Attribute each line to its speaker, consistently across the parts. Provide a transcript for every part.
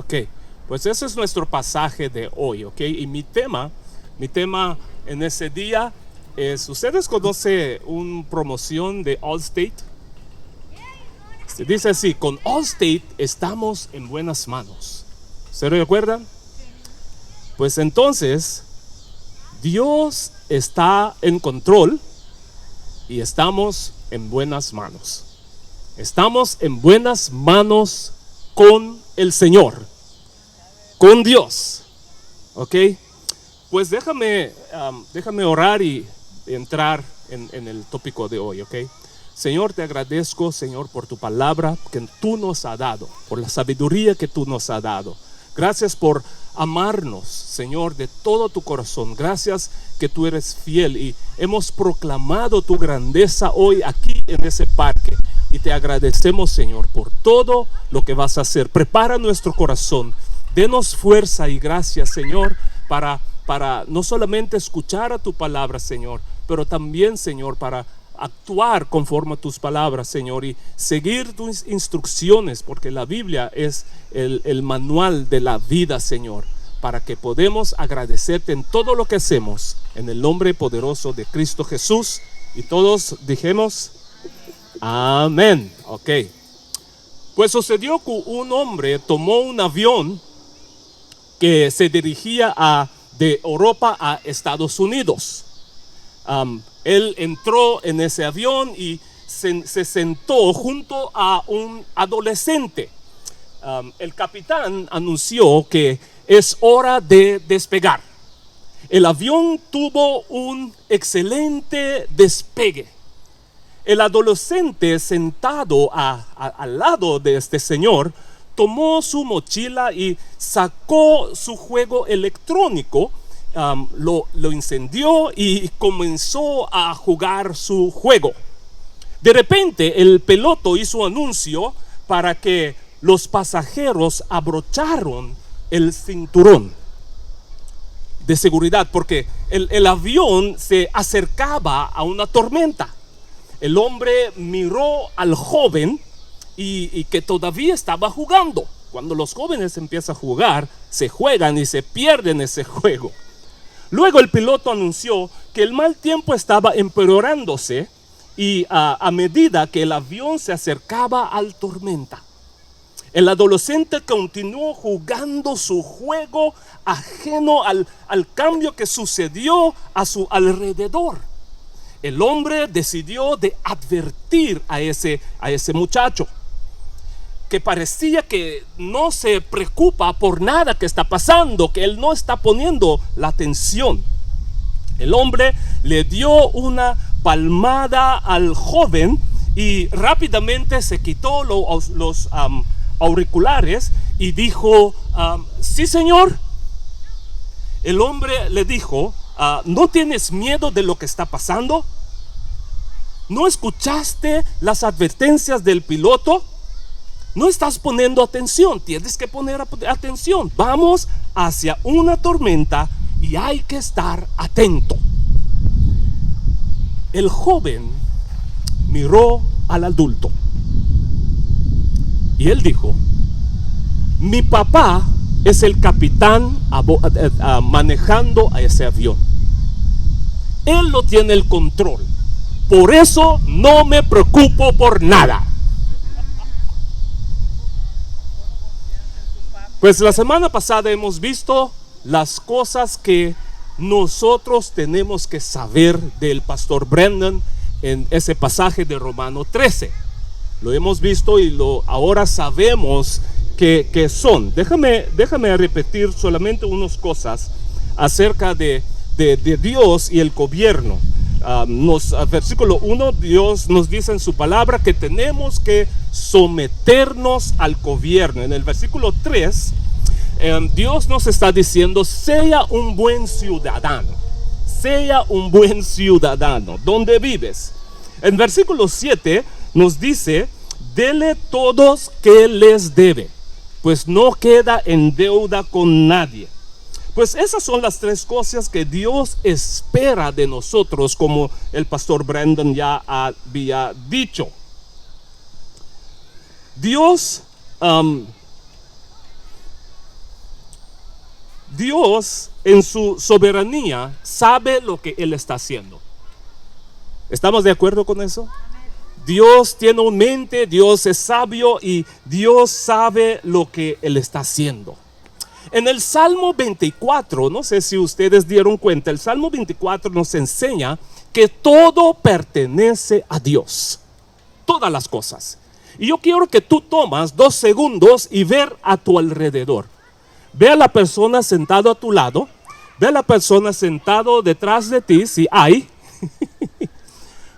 Speaker 1: Ok, pues ese es nuestro pasaje de hoy, ok. Y mi tema en ese día es, ¿ustedes conocen una promoción de Allstate? Se dice así: con Allstate estamos en buenas manos. ¿Se recuerdan? Pues entonces, Dios está en control y estamos en buenas manos. Estamos en buenas manos con el Señor, con Dios. ¿Ok? Pues déjame orar y entrar en el tópico de hoy, ¿ok? Señor, te agradezco, Señor, por tu palabra que tú nos has dado, por la sabiduría que tú nos has dado. Gracias por amarnos, Señor, de todo tu corazón. Gracias que tú eres fiel y hemos proclamado tu grandeza hoy aquí en ese parque. Y te agradecemos, Señor, por todo lo que vas a hacer. Prepara nuestro corazón. Denos fuerza y gracia, Señor, para no solamente escuchar a tu palabra, Señor, pero también, Señor, para actuar conforme a tus palabras, Señor, y seguir tus instrucciones, porque la Biblia es el manual de la vida, Señor, para que podamos agradecerte en todo lo que hacemos, en el nombre poderoso de Cristo Jesús. Y todos dijimos amén. Ok. Pues sucedió que un hombre tomó un avión que se dirigía de Europa a Estados Unidos. Él entró en ese avión y se sentó junto a un adolescente. El capitán anunció que es hora de despegar. El avión tuvo un excelente despegue. El adolescente sentado al lado de este señor tomó su mochila y sacó su juego electrónico. Lo incendió y comenzó a jugar su juego. De repente el piloto hizo anuncio para que los pasajeros abrocharon el cinturón de seguridad, porque el avión se acercaba a una tormenta. El hombre miró al joven y que todavía estaba jugando. Cuando los jóvenes empiezan a jugar, se juegan y se pierden ese juego. Luego el piloto anunció que el mal tiempo estaba empeorándose y a medida que el avión se acercaba a la tormenta. El adolescente continuó jugando su juego ajeno al cambio que sucedió a su alrededor. El hombre decidió de advertir a ese muchacho, que parecía que no se preocupa por nada que está pasando, que él no está poniendo la atención. El hombre le dio una palmada al joven y rápidamente se quitó los auriculares y dijo: sí, señor. El hombre le dijo: ¿no tienes miedo de lo que está pasando? ¿No escuchaste las advertencias del piloto? No estás poniendo atención. Tienes que poner atención. Vamos hacia una tormenta y hay que estar atento. El joven miró al adulto y él dijo: mi papá es el capitán manejando a ese avión. Él no tiene el control. Por eso no me preocupo por nada. Pues la semana pasada hemos visto las cosas que nosotros tenemos que saber del pastor Brendan en ese pasaje de Romano 13. Lo hemos visto y ahora sabemos que son. Déjame repetir solamente unas cosas acerca de Dios y el gobierno. Versículo 1, Dios nos dice en su palabra que tenemos que someternos al gobierno. En el versículo 3, Dios nos está diciendo: sea un buen ciudadano. Sea un buen ciudadano. ¿Dónde vives? En versículo 7 nos dice: dele todos que les debe, pues no queda en deuda con nadie. Pues esas son las tres cosas que Dios espera de nosotros, como el pastor Brendan ya había dicho. Dios Dios en su soberanía sabe lo que Él está haciendo. ¿Estamos de acuerdo con eso? Dios tiene un mente, Dios es sabio y Dios sabe lo que Él está haciendo. En el Salmo 24, no sé si ustedes dieron cuenta, el Salmo 24 nos enseña que todo pertenece a Dios. Todas las cosas. Y yo quiero que tú tomas 2 segundos y ver a tu alrededor. Ve a la persona sentado a tu lado. Ve a la persona sentado detrás de ti, si hay.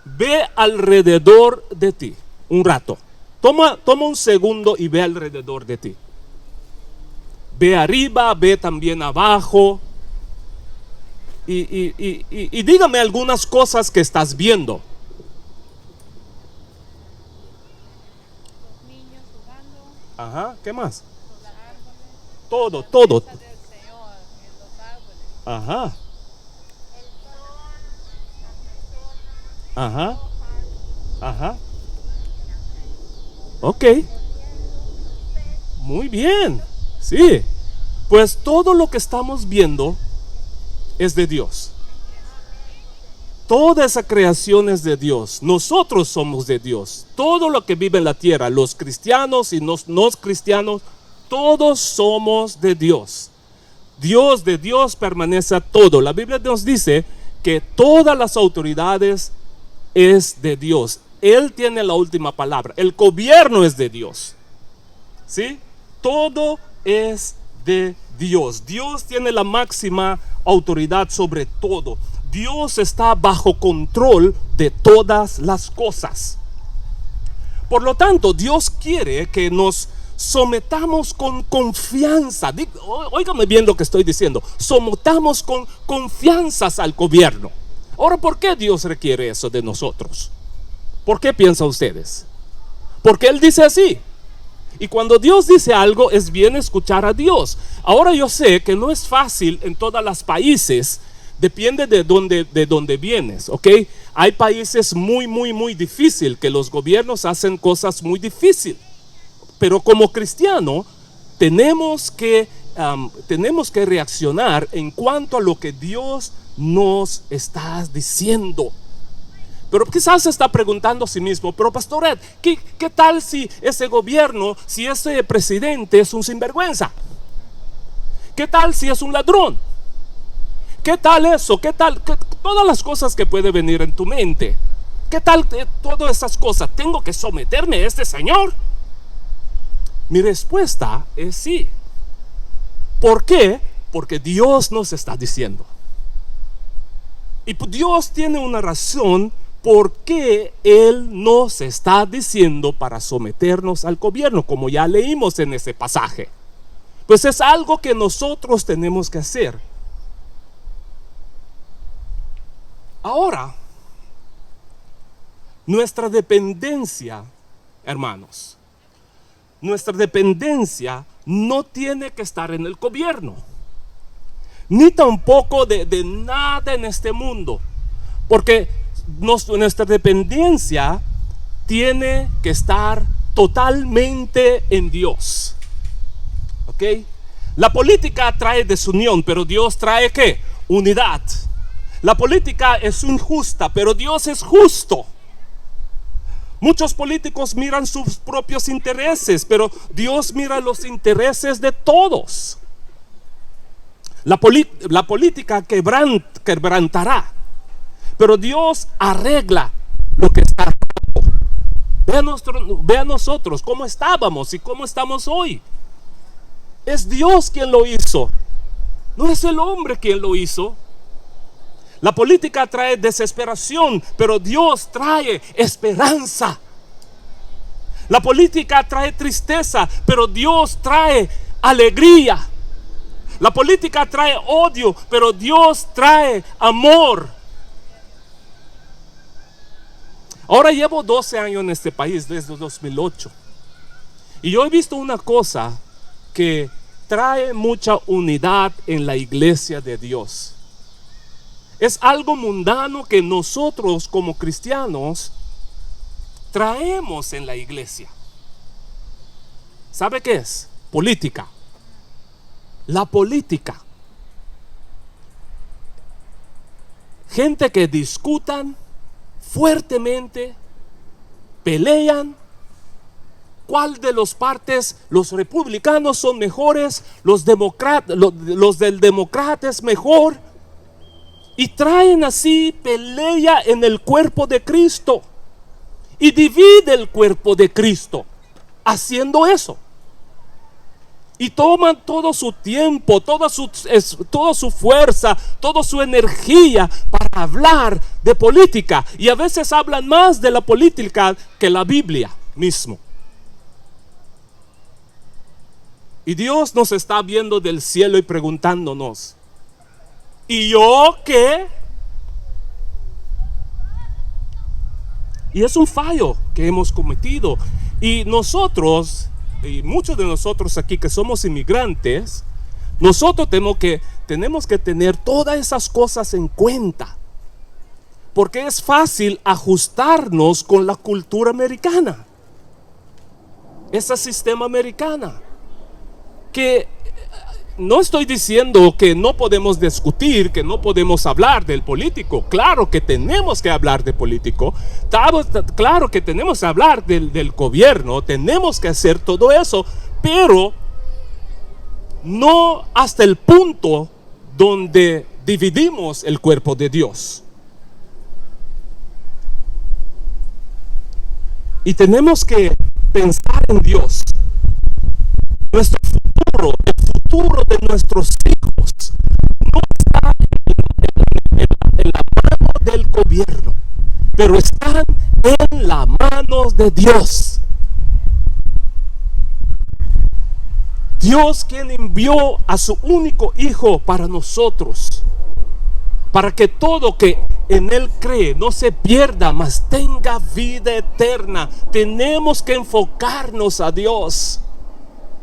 Speaker 1: Ve alrededor de ti un rato. Toma un segundo y ve alrededor de ti. Ve arriba, ve también abajo. Y dígame algunas cosas que estás viendo.
Speaker 2: Los niños jugando,
Speaker 1: Ajá, ¿qué más?
Speaker 2: los árboles,
Speaker 1: Todo.
Speaker 2: las cosas del Señor en los árboles,
Speaker 1: Ajá,
Speaker 2: el sol, las personas,
Speaker 1: ajá, ajá. Ok, muy bien. Sí, pues todo lo que estamos viendo es de Dios. Toda esa creación es de Dios. Nosotros somos de Dios. Todo lo que vive en la tierra, los cristianos y los no cristianos, todos somos de Dios. Dios, de Dios permanece a todo. La Biblia nos dice que todas las autoridades es de Dios. Él tiene la última palabra. El gobierno es de Dios. ¿Sí? Todo es de Dios. Dios tiene la máxima autoridad sobre todo. Dios está bajo control de todas las cosas. Por lo tanto, Dios quiere que nos sometamos con confianza. Óigame bien lo que estoy diciendo. Sometamos con confianzas al gobierno. Ahora, ¿por qué Dios requiere eso de nosotros? ¿Por qué piensan ustedes? Porque Él dice así. Y cuando Dios dice algo, es bien escuchar a Dios. Ahora yo sé que no es fácil en todos los países. Depende de dónde vienes, ¿ok? Hay países muy difíciles que los gobiernos hacen cosas muy difíciles. Pero como cristiano tenemos que reaccionar en cuanto a lo que Dios nos está diciendo. Pero quizás se está preguntando a sí mismo, pero pastor Ed, ¿qué tal si ese gobierno, si ese presidente es un sinvergüenza? ¿Qué tal si es un ladrón? ¿Qué tal eso? ¿Qué tal? Todas las cosas que puede venir en tu mente. ¿Qué tal todas esas cosas? ¿Tengo que someterme a este señor? Mi respuesta es sí. ¿Por qué? Porque Dios nos está diciendo. Y Dios tiene una razón por qué Él nos está diciendo para someternos al gobierno, como ya leímos en ese pasaje. Pues es algo que nosotros tenemos que hacer. Ahora, nuestra dependencia, hermanos, nuestra dependencia no tiene que estar en el gobierno, ni tampoco de nada en este mundo, porque nuestra dependencia tiene que estar totalmente en Dios. ¿Ok? La política trae desunión, pero Dios trae ¿qué? Unidad. La política es injusta, pero Dios es justo. Muchos políticos miran sus propios intereses, pero Dios mira los intereses de todos. La política quebrantará, pero Dios arregla lo que está roto. Ve a nosotros cómo estábamos y cómo estamos hoy. Es Dios quien lo hizo, no es el hombre quien lo hizo. La política trae desesperación, pero Dios trae esperanza. La política trae tristeza, pero Dios trae alegría. La política trae odio, pero Dios trae amor. Ahora llevo 12 años en este país, desde 2008. Y yo he visto una cosa que trae mucha unidad en la iglesia de Dios. Es algo mundano que nosotros como cristianos traemos en la iglesia. ¿Sabe qué es? Política. La política. gente que discutan fuertemente, pelean. ¿Cuál de los partes, los republicanos son mejores, los del demócrata es mejor? Y traen así pelea en el cuerpo de Cristo y divide el cuerpo de Cristo haciendo eso. Y toman todo su tiempo, toda su fuerza, toda su energía para hablar de política. Y a veces hablan más de la política que la Biblia mismo. Y Dios nos está viendo del cielo y preguntándonos: ¿y yo qué? Y es un fallo que hemos cometido. Y nosotros, y muchos de nosotros aquí que somos inmigrantes, nosotros tenemos que tener todas esas cosas en cuenta, porque es fácil ajustarnos con la cultura americana, ese sistema americano. Que no estoy diciendo que no podemos discutir, que no podemos hablar del político. Claro que tenemos que hablar de político. Claro que tenemos que hablar del gobierno. Tenemos que hacer todo eso. Pero no hasta el punto donde dividimos el cuerpo de Dios. Y tenemos que pensar en Dios. Nuestro futuro, el futuro de nuestros hijos, no está en la mano del gobierno, pero están en las manos de Dios. Dios, quien envió a su único hijo para nosotros, para que todo que en él cree no se pierda, mas tenga vida eterna. Tenemos que enfocarnos a Dios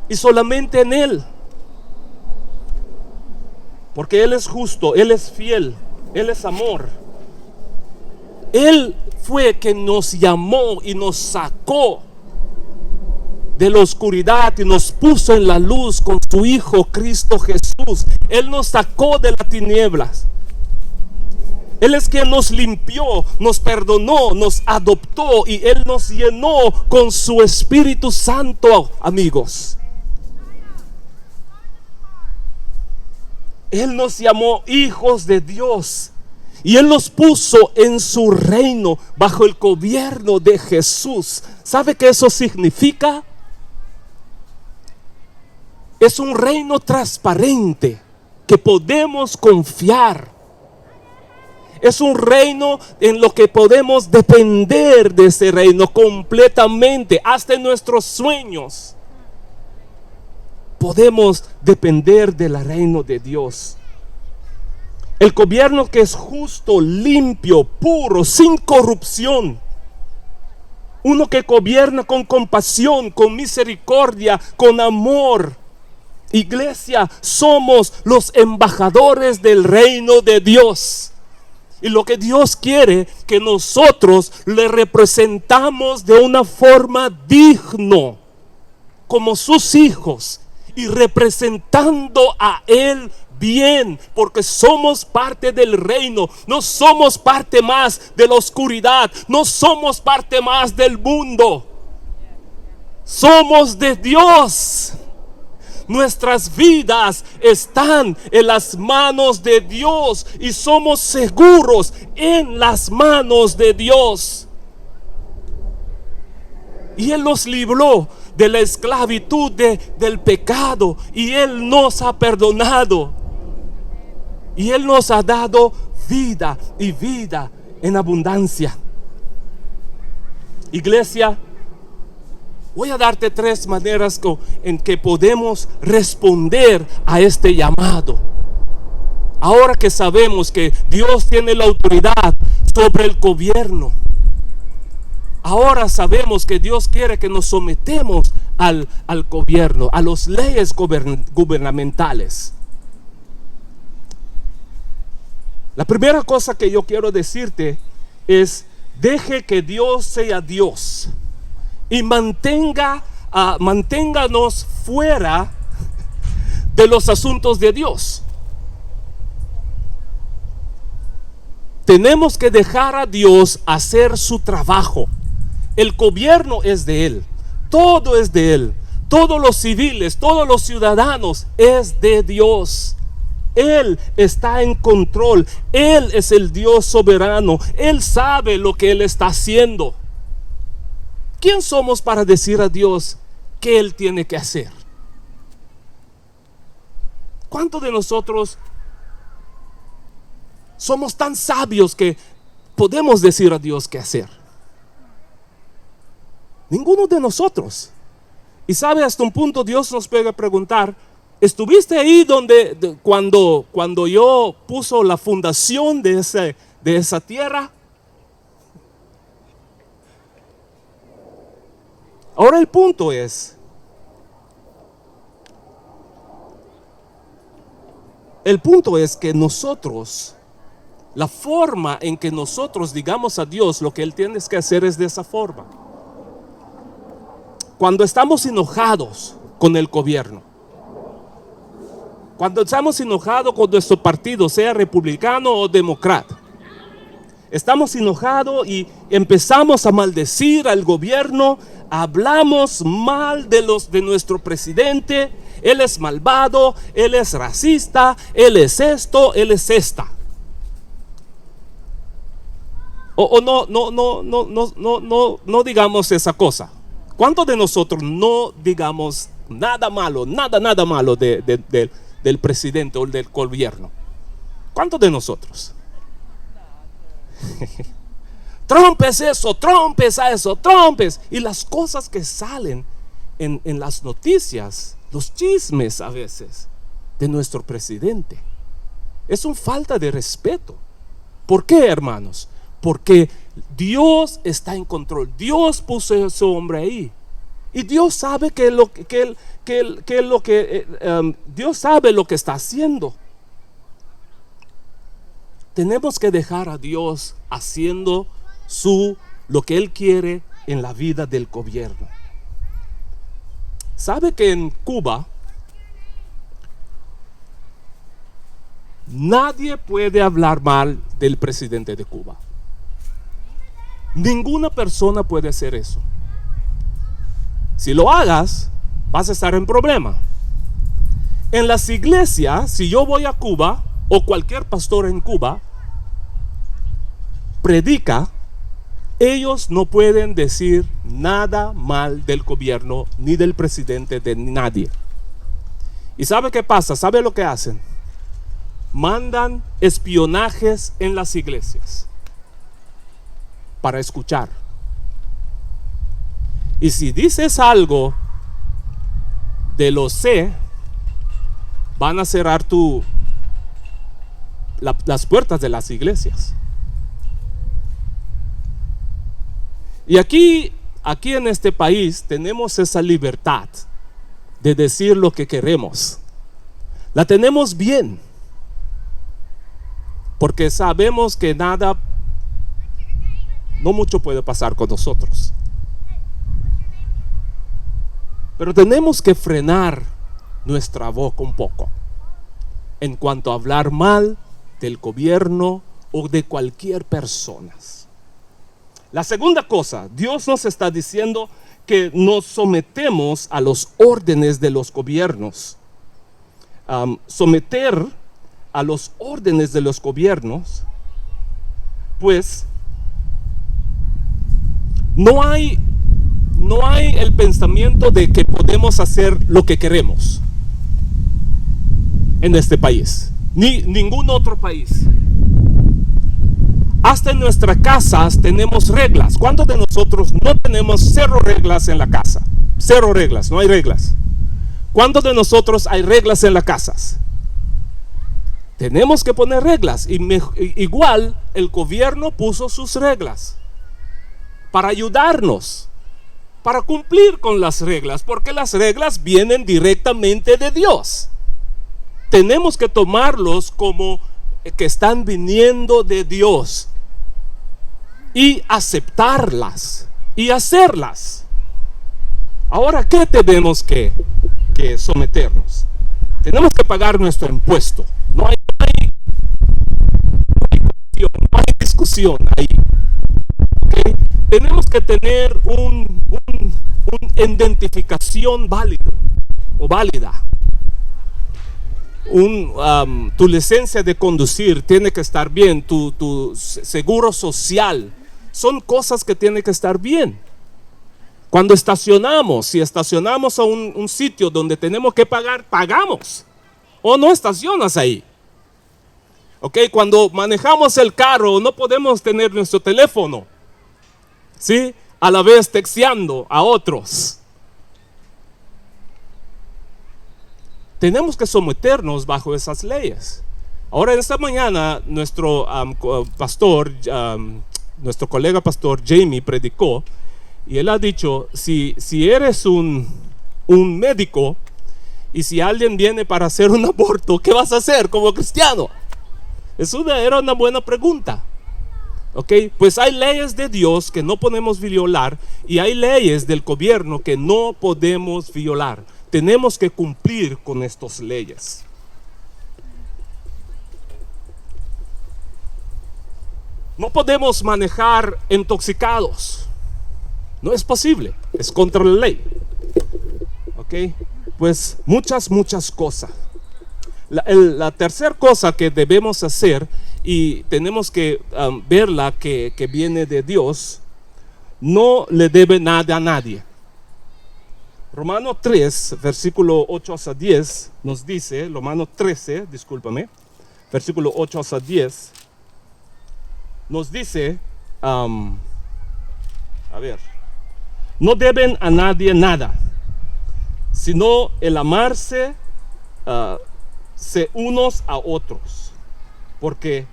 Speaker 1: y solamente en Él, porque Él es justo, Él es fiel, Él es amor. Él fue quien nos llamó y nos sacó de la oscuridad y nos puso en la luz con su Hijo Cristo Jesús. Él nos sacó de las tinieblas. Él es quien nos limpió, nos perdonó, nos adoptó y Él nos llenó con su Espíritu Santo, amigos. Él nos llamó hijos de Dios y Él nos puso en su reino bajo el gobierno de Jesús. ¿Sabe qué eso significa? Es un reino transparente que podemos confiar. Es un reino en lo que podemos depender de ese reino completamente, hasta en nuestros sueños. Podemos depender del reino de Dios. El gobierno que es justo, limpio, puro, sin corrupción. Uno que gobierna con compasión, con misericordia, con amor. Iglesia, somos los embajadores del reino de Dios. Y lo que Dios quiere, que nosotros le representamos de una forma digna, como sus hijos, y representando a Él bien, porque somos parte del reino. No somos parte más de la oscuridad, no somos parte más del mundo. Somos de Dios. Nuestras vidas están en las manos de Dios y somos seguros en las manos de Dios. Y Él nos libró de la esclavitud del pecado y Él nos ha perdonado. Y Él nos ha dado vida y vida en abundancia. Iglesia, voy a darte 3 maneras en que podemos responder a este llamado. Ahora que sabemos que Dios tiene la autoridad sobre el gobierno, ahora sabemos que Dios quiere que nos sometemos al gobierno, a las leyes gubernamentales. La primera cosa que yo quiero decirte es: deje que Dios sea Dios y manténganos fuera de los asuntos de Dios. Tenemos que dejar a Dios hacer su trabajo. El gobierno es de Él, todo es de Él, todos los civiles, todos los ciudadanos es de Dios. Él está en control, Él es el Dios soberano, Él sabe lo que Él está haciendo. ¿Quién somos para decir a Dios qué Él tiene que hacer? ¿Cuántos de nosotros somos tan sabios que podemos decir a Dios qué hacer? Ninguno de nosotros. Y sabe, hasta un punto Dios nos puede preguntar: ¿estuviste ahí cuando yo puso la fundación de esa tierra? Ahora el punto es, que nosotros, la forma en que nosotros digamos a Dios lo que Él tiene que hacer es de esa forma. Cuando estamos enojados con el gobierno, cuando estamos enojados con nuestro partido, sea republicano o demócrata, estamos enojados y empezamos a maldecir al gobierno, hablamos mal de nuestro presidente. Él es malvado, él es racista, él es esto, él es esta. No digamos esa cosa. ¿Cuántos de nosotros no digamos nada malo, nada malo del presidente o del gobierno? ¿Cuántos de nosotros? Trump es eso, Trump es eso, Trump es. Y las cosas que salen en las noticias, los chismes a veces de nuestro presidente, es una falta de respeto. ¿Por qué, hermanos? Porque Dios está en control. Dios puso a ese hombre ahí. Y Dios sabe Dios sabe lo que está haciendo. Tenemos que dejar a Dios haciendo lo que Él quiere en la vida del gobierno. ¿Sabe que en Cuba nadie puede hablar mal del presidente de Cuba? Ninguna persona puede hacer eso. Si lo hagas, vas a estar en problema. En las iglesias, si yo voy a Cuba, o cualquier pastor en Cuba predica, ellos no pueden decir nada mal del gobierno, ni del presidente, de nadie. ¿Y sabe qué pasa? ¿Sabe lo que hacen? Mandan espionajes en las iglesias para escuchar. Y si dices algo de lo sé, van a cerrar las puertas de las iglesias. Y aquí en este país tenemos esa libertad de decir lo que queremos. La tenemos bien, porque sabemos que no mucho puede pasar con nosotros. Pero tenemos que frenar nuestra boca un poco en cuanto a hablar mal del gobierno o de cualquier persona. La segunda cosa, Dios nos está diciendo que nos sometemos a los órdenes de los gobiernos. Someter a los órdenes de los gobiernos, pues no hay el pensamiento de que podemos hacer lo que queremos en este país, ni ningún otro país. Hasta en nuestras casas tenemos reglas. ¿Cuántos de nosotros no tenemos 0 reglas en la casa? 0 reglas, no hay reglas. ¿Cuántos de nosotros hay reglas en las casas? Tenemos que poner reglas. Igual el gobierno puso sus reglas para ayudarnos, para cumplir con las reglas, porque las reglas vienen directamente de Dios. Tenemos que tomarlos como que están viniendo de Dios y aceptarlas y hacerlas. Ahora, ¿qué tenemos que someternos? Tenemos que pagar nuestro impuesto. No hay cuestión, no hay estación ahí. ¿Okay? Tenemos que tener una identificación válido o válida. Tu licencia de conducir tiene que estar bien, tu seguro social, son cosas que tienen que estar bien. Cuando estacionamos, si estacionamos a un sitio donde tenemos que pagar, pagamos, o no estacionas ahí. Ok, cuando manejamos el carro no podemos tener nuestro teléfono, ¿sí? A la vez texteando a otros. Tenemos que someternos bajo esas leyes. Ahora, en esta mañana, nuestro pastor, nuestro colega pastor Jamie predicó, y él ha dicho, si eres un médico, y si alguien viene para hacer un aborto, ¿qué vas a hacer como cristiano? Era una buena pregunta. Ok, pues hay leyes de Dios que no podemos violar, y hay leyes del gobierno que no podemos violar. Tenemos que cumplir con estas leyes. No podemos manejar intoxicados. No es posible. Es contra la ley. Ok, pues muchas cosas. La tercera cosa que debemos hacer, y tenemos que verla que viene de Dios, no le debe nada a nadie. Romanos 3, versículo 8 hasta 10 nos dice, Romanos 13, discúlpame, versículo 8 hasta 10, nos dice, no deben a nadie nada, sino el amarse unos a otros, porque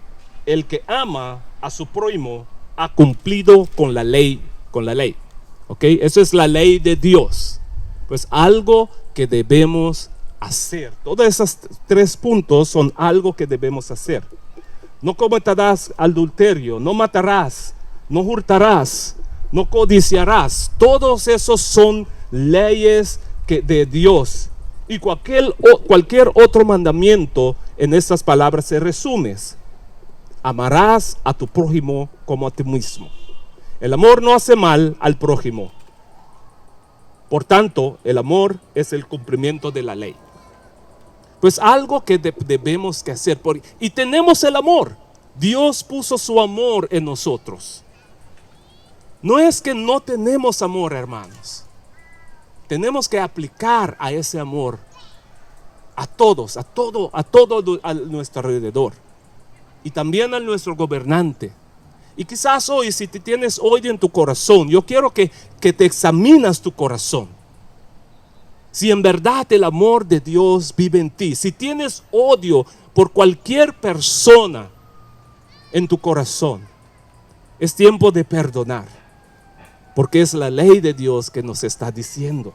Speaker 1: el que ama a su prójimo ha cumplido con la ley, ¿ok? Eso es la ley de Dios. Pues algo que debemos hacer. Todos esos 3 puntos son algo que debemos hacer. No cometerás adulterio, no matarás, no hurtarás, no codiciarás. Todos esos son leyes de Dios. Y cualquier otro mandamiento en estas palabras se resume. Amarás a tu prójimo como a ti mismo. El amor no hace mal al prójimo. Por tanto, el amor es el cumplimiento de la ley. Pues algo que debemos que hacer. Y tenemos el amor. Dios puso su amor en nosotros. No es que no tenemos amor, hermanos. Tenemos que aplicar a ese amor a todos, a todo a nuestro alrededor. Y también a nuestro gobernante. Y quizás hoy, si te tienes hoy en tu corazón, yo quiero que te examinas tu corazón. Si en verdad el amor de Dios vive en ti, si tienes odio por cualquier persona en tu corazón, es tiempo de perdonar, porque es la ley de Dios que nos está diciendo.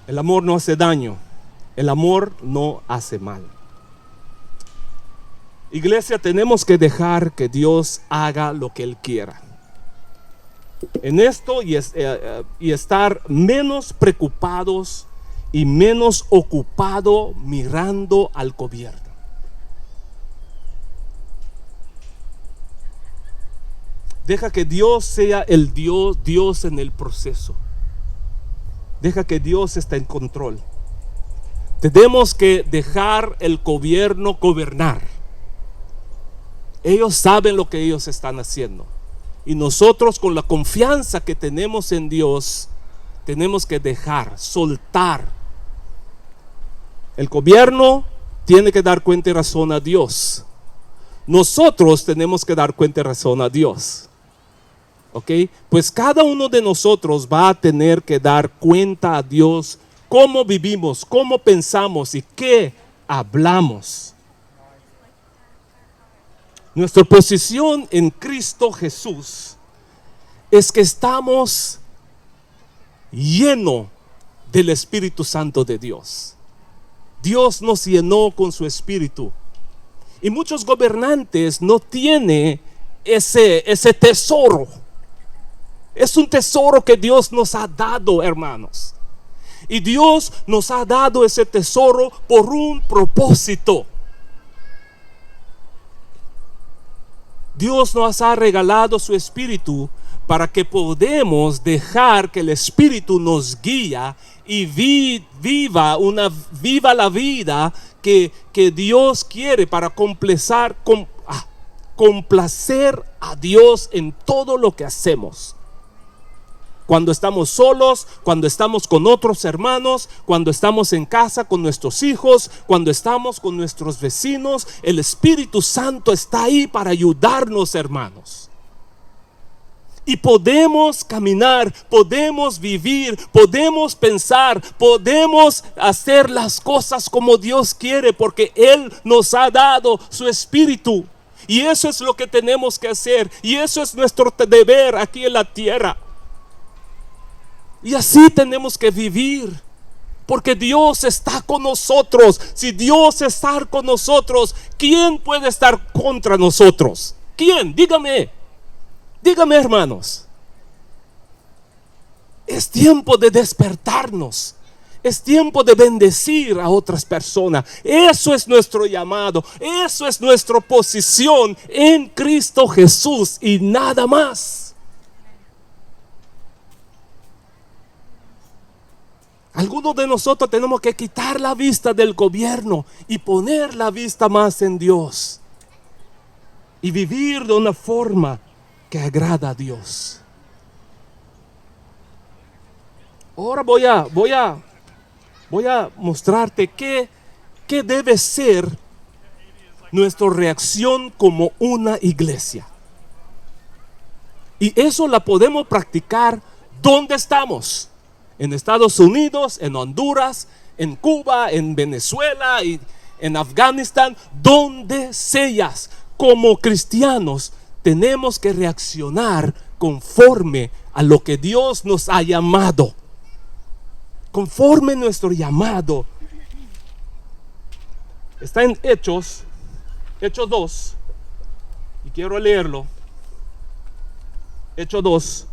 Speaker 1: El amor no hace daño. El amor no hace mal. Iglesia, tenemos que dejar que Dios haga lo que Él quiera. En esto y estar menos preocupados y menos ocupado mirando al gobierno. Deja que Dios sea el Dios en el proceso. Deja que Dios esté en control. Tenemos que dejar el gobierno gobernar. Ellos saben lo que ellos están haciendo. Y nosotros, con la confianza que tenemos en Dios, tenemos que soltar. El gobierno tiene que dar cuenta y razón a Dios. Nosotros tenemos que dar cuenta y razón a Dios. ¿Ok? Pues cada uno de nosotros va a tener que dar cuenta a Dios cómo vivimos, cómo pensamos y qué hablamos. Nuestra posición en Cristo Jesús es que estamos llenos del Espíritu Santo de Dios. Dios nos llenó con su Espíritu. Y muchos gobernantes no tienen ese tesoro. Es un tesoro que Dios nos ha dado, hermanos. Y Dios nos ha dado ese tesoro por un propósito. Dios nos ha regalado su Espíritu para que podamos dejar que el Espíritu nos guíe y viva la vida que Dios quiere para complacer a Dios en todo lo que hacemos. Cuando estamos solos, cuando estamos con otros hermanos, cuando estamos en casa con nuestros hijos, cuando estamos con nuestros vecinos, el Espíritu Santo está ahí para ayudarnos, hermanos. Y podemos caminar, podemos vivir, podemos pensar, podemos hacer las cosas como Dios quiere, porque Él nos ha dado su Espíritu. Y eso es lo que tenemos que hacer, y eso es nuestro deber aquí en la tierra. Y así tenemos que vivir, porque Dios está con nosotros. Si Dios está con nosotros, ¿quién puede estar contra nosotros? ¿Quién? Dígame, hermanos. Es tiempo de despertarnos. Es tiempo de bendecir a otras personas. Eso es nuestro llamado. Eso es nuestra posición en Cristo Jesús y nada más. Algunos de nosotros tenemos que quitar la vista del gobierno y poner la vista más en Dios. Y vivir de una forma que agrada a Dios. Ahora voy a mostrarte qué debe ser nuestra reacción como una iglesia. Y eso la podemos practicar donde estamos. En Estados Unidos, en Honduras, en Cuba, en Venezuela y en Afganistán, donde seas. Como cristianos tenemos que reaccionar conforme a lo que Dios nos ha llamado. Conforme a nuestro llamado. Está en Hechos 2, y quiero leerlo. Hechos 2,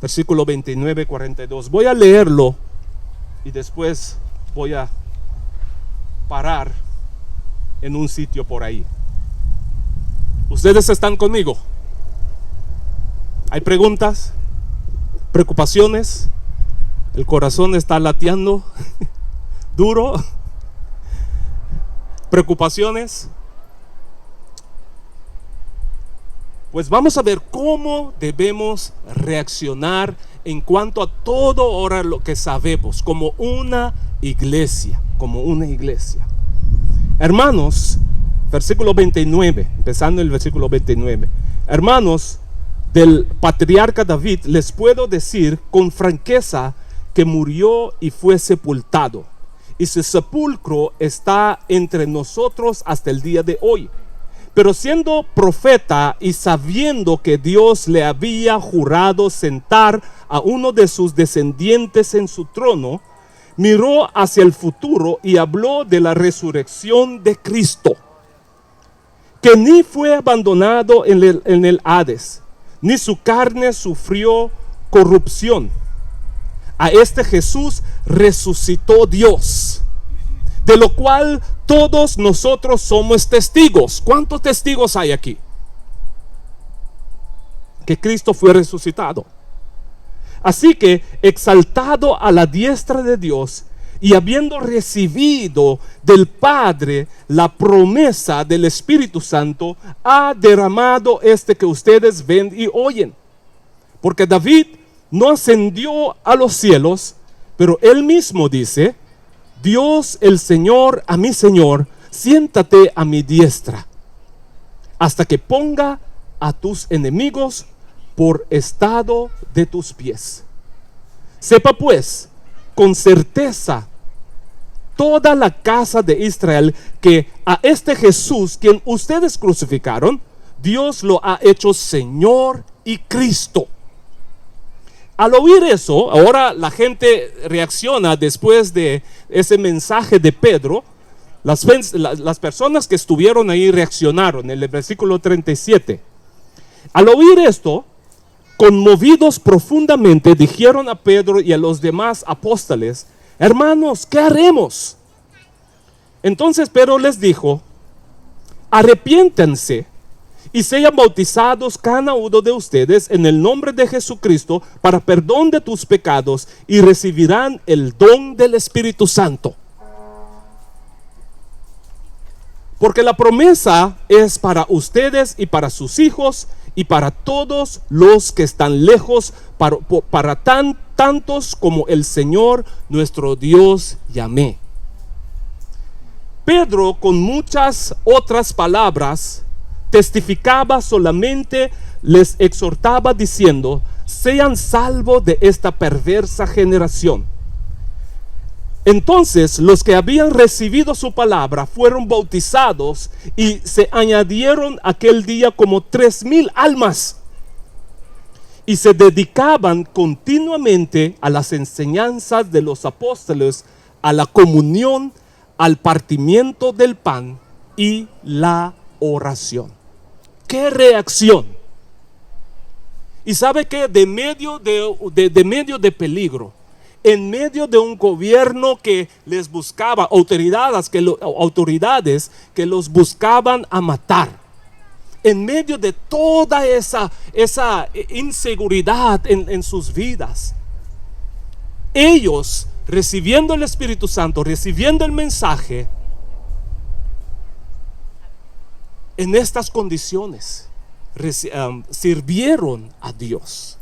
Speaker 1: versículo 29-42. Voy a leerlo y después voy a parar en un sitio por ahí. ¿Ustedes están conmigo? ¿Hay preguntas? ¿Preocupaciones? ¿El corazón está lateando duro? ¿Preocupaciones? Pues vamos a ver cómo debemos reaccionar en cuanto a todo ahora lo que sabemos como una iglesia, Hermanos, versículo 29, empezando el versículo 29. Hermanos del patriarca David, les puedo decir con franqueza que murió y fue sepultado, y su sepulcro está entre nosotros hasta el día de hoy. Pero siendo profeta y sabiendo que Dios le había jurado sentar a uno de sus descendientes en su trono, miró hacia el futuro y habló de la resurrección de Cristo, que ni fue abandonado en el Hades, ni su carne sufrió corrupción. A este Jesús resucitó Dios, de lo cual todos nosotros somos testigos. ¿Cuántos testigos hay aquí? Que Cristo fue resucitado. Así que, exaltado a la diestra de Dios y habiendo recibido del Padre la promesa del Espíritu Santo, ha derramado este que ustedes ven y oyen. Porque David no ascendió a los cielos, pero él mismo dice: Dios el Señor a mi Señor, siéntate a mi diestra, hasta que ponga a tus enemigos por estado de tus pies. Sepa pues con certeza toda la casa de Israel que a este Jesús, quien ustedes crucificaron, Dios lo ha hecho Señor y Cristo. Al oír eso, ahora la gente reacciona después de ese mensaje de Pedro. Las personas que estuvieron ahí reaccionaron en el versículo 37. Al oír esto, conmovidos profundamente, dijeron a Pedro y a los demás apóstoles: Hermanos, ¿qué haremos? Entonces Pedro les dijo: arrepiéntanse y sean bautizados cada uno de ustedes en el nombre de Jesucristo para perdón de tus pecados, y recibirán el don del Espíritu Santo. Porque la promesa es para ustedes y para sus hijos y para todos los que están lejos, para tantos como el Señor nuestro Dios llame. Pedro, con muchas otras palabras, testificaba solamente, les exhortaba diciendo: sean salvos de esta perversa generación. Entonces los que habían recibido su palabra fueron bautizados, y se añadieron aquel día como 3,000 almas, y se dedicaban continuamente a las enseñanzas de los apóstoles, a la comunión, al partimiento del pan y la oración. ¡Qué reacción! Y sabe que de medio de peligro, en medio de un gobierno que les buscaba, autoridades que los buscaban a matar, en medio de toda esa inseguridad en sus vidas, ellos, recibiendo el Espíritu Santo, recibiendo el mensaje, en estas condiciones sirvieron a Dios.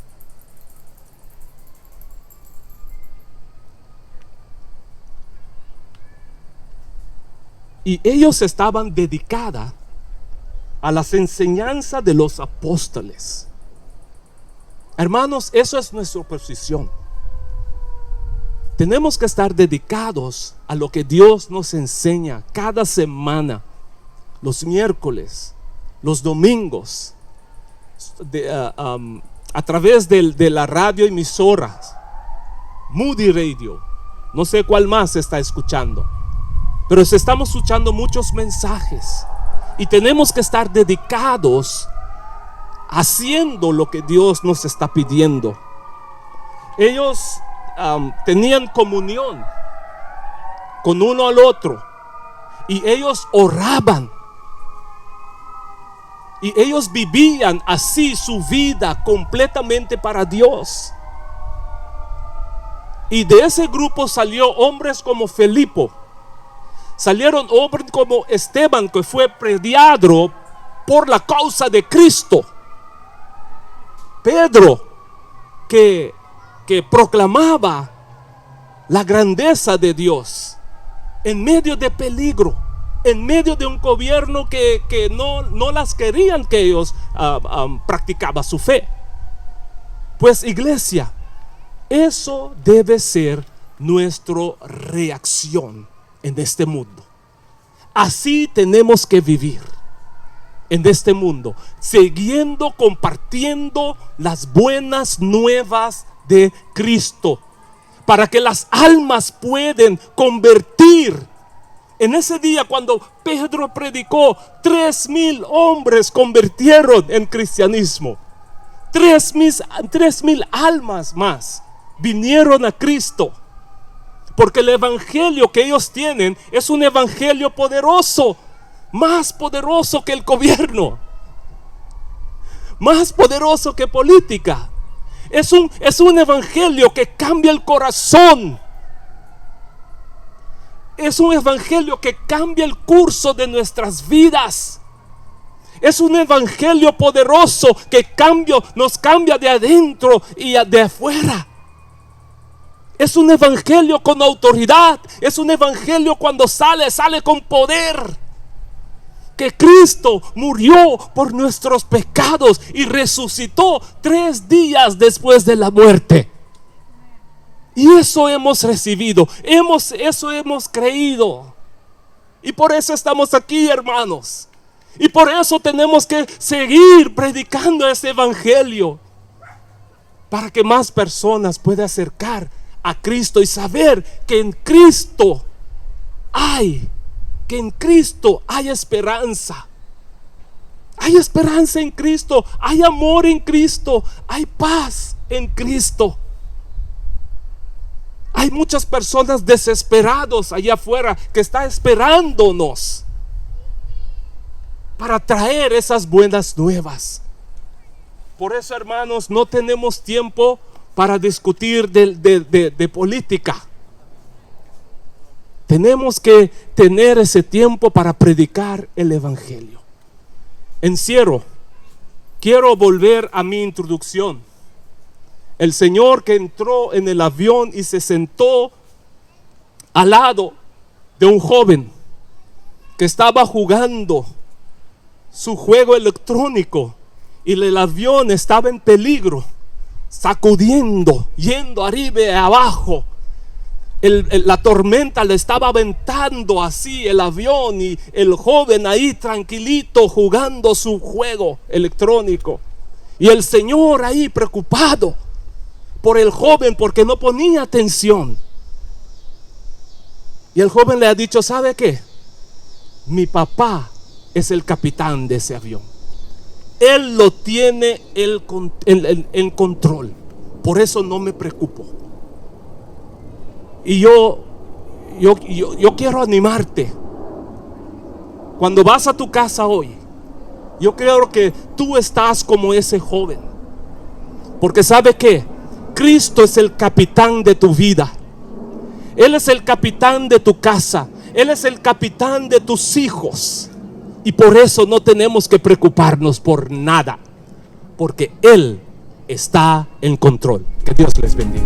Speaker 1: Y ellos estaban dedicados a las enseñanzas de los apóstoles. Hermanos, eso es nuestra posición. Tenemos que estar dedicados a lo que Dios nos enseña cada semana, los miércoles, los domingos, a través de la radio emisora, Moody Radio, no sé cuál más se está escuchando, pero estamos escuchando muchos mensajes, y tenemos que estar dedicados haciendo lo que Dios nos está pidiendo. Ellos tenían comunión con uno al otro, y ellos oraban, y ellos vivían así su vida completamente para Dios. Y de ese grupo salió hombres como Felipo, salieron hombres como Esteban, que fue prediador por la causa de Cristo. Pedro, que proclamaba la grandeza de Dios en medio de peligro, en medio de un gobierno que no las querían que ellos practicaban su fe. Pues, iglesia, eso debe ser nuestra reacción en este mundo. Así tenemos que vivir en este mundo, siguiendo compartiendo las buenas nuevas de Cristo, para que las almas puedan convertir. En ese día, cuando Pedro predicó, 3,000 hombres convirtieron en cristianismo. 3,000 almas más vinieron a Cristo, porque el evangelio que ellos tienen es un evangelio poderoso, más poderoso que el gobierno, más poderoso que política. Es un evangelio que cambia el corazón. Es un evangelio que cambia el curso de nuestras vidas. Es un evangelio poderoso que nos cambia de adentro y de afuera. Es un evangelio con autoridad. Es un evangelio cuando sale con poder. Que Cristo murió por nuestros pecados y resucitó 3 días después de la muerte. Y eso hemos recibido, eso hemos creído. Y por eso estamos aquí, hermanos. Y por eso tenemos que seguir predicando este evangelio, para que más personas puedan acercar a Cristo y saber que en Cristo hay esperanza. Hay esperanza en Cristo, hay amor en Cristo, hay paz en Cristo, hay Hay muchas personas desesperados allá afuera que están esperándonos para traer esas buenas nuevas. Por eso, hermanos, no tenemos tiempo para discutir de política. Tenemos que tener ese tiempo para predicar el evangelio. Encierro. Quiero volver a mi introducción. El Señor que entró en el avión y se sentó al lado de un joven que estaba jugando su juego electrónico, y el avión estaba en peligro, sacudiendo, yendo arriba y abajo. La tormenta le estaba aventando así el avión, y el joven ahí tranquilito jugando su juego electrónico, y el Señor ahí preocupado por el joven porque no ponía atención. Y el joven le ha dicho: ¿sabe qué? Mi papá es el capitán de ese avión, él lo tiene en control, por eso no me preocupo. Y yo quiero animarte. Cuando vas a tu casa hoy, yo creo que tú estás como ese joven, porque ¿sabe qué? Cristo es el capitán de tu vida. Él es el capitán de tu casa. Él es el capitán de tus hijos. Y por eso no tenemos que preocuparnos por nada, porque Él está en control. Que Dios les bendiga.